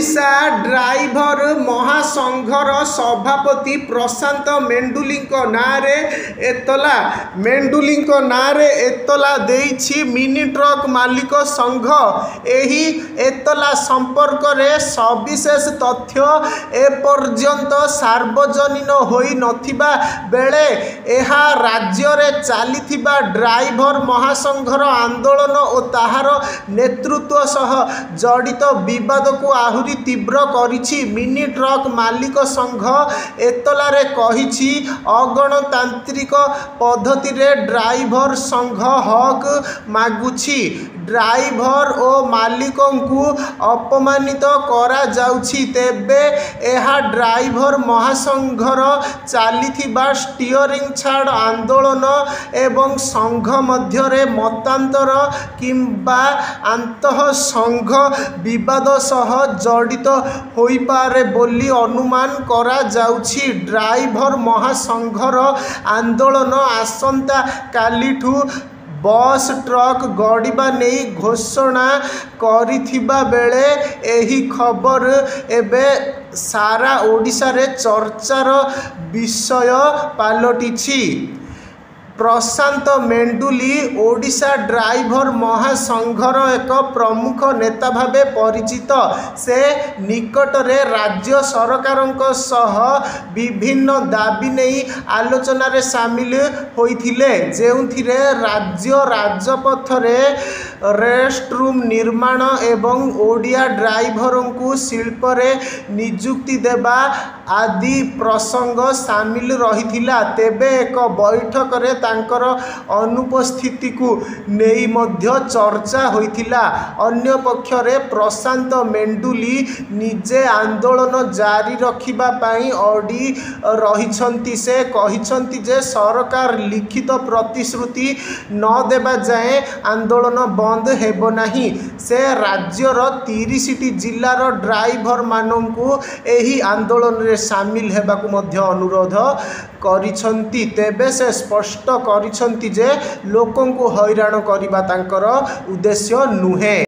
Odisha driver महासंघर सभापति प्रशांत मेंडुली नारे एतला देछि मिनी ट्रक मालिक संघ। एही एतला संपर्क रे सविशेष तथ्य एपर्यंत सार्वजनीन होई नथिबा बेले एहा राज्य रे चालिथिबा ड्राइवर महासंघर आंदोलन और ताहार नेतृत्व सह जड़ित विवाद को आहुरी तीव्र करिछि। मिनी ट्रक मालिक संघ एतलारे कहिछि अगणतांत्रिक पद्धति रे ड्राइवर संघ हक मागुछि। ड्राइवर और मालिकों को अपमानित करा जाउछि। तेबे एहा ड्राइवर महासंघर चालिथिबा स्टीयरिंग छाड़ आंदोलन एवं संघ मध्यरे मतांतर किंबा आंतः संघ विवाद सह जड़ित होई पारे बोली अनुमान करा जाउछि। ड्राइवर महासंघर आंदोलन आसंता कालीठू बस ट्रक गड़िबा नहीं घोषणा करिथिबा बेले एही खबर एबे सारा ओडिशा रे चर्चार विषय पालटिछि। प्रशांत मेंडुली ओडिशा ड्राइवर महासंघर एक प्रमुख नेता भावे परिचित। से निकटरे राज्य सरकारଙ୍କ सह विभिन्न दाबी नहीं आलोचन रे सामिल होइथिले, जेउथिरे राज्य राजपथ रे रेस्टरूम निर्माण एवं ओडिया ड्राइवर को शिल्प रे नियुक्ति देबा आदि प्रसंग सामिल रहिथिला। तेबे एक बैठक रे तांकर अनुपस्थिति को नेई मध्य चर्चा होइथिला। अन्य पक्षरे प्रशांत मेंडुली निजे आंदोलन जारी रखिबा पाई अड़ी रहिछंती। से कहिछंती जे सरकार लिखित प्रतिश्रुति न देबा जाए आंदोलन बंद हेबो नाही। से राज्यर 30टी जिल्लार ड्राइवर माननकु एही आंदोलन रे सामिल हेबाकु मध्य अनुरोध करिछंती। तेबे से स्पष्ट करिछंती जे लोकंकु हैरान करिबा तांकर उद्देश्य नुहे।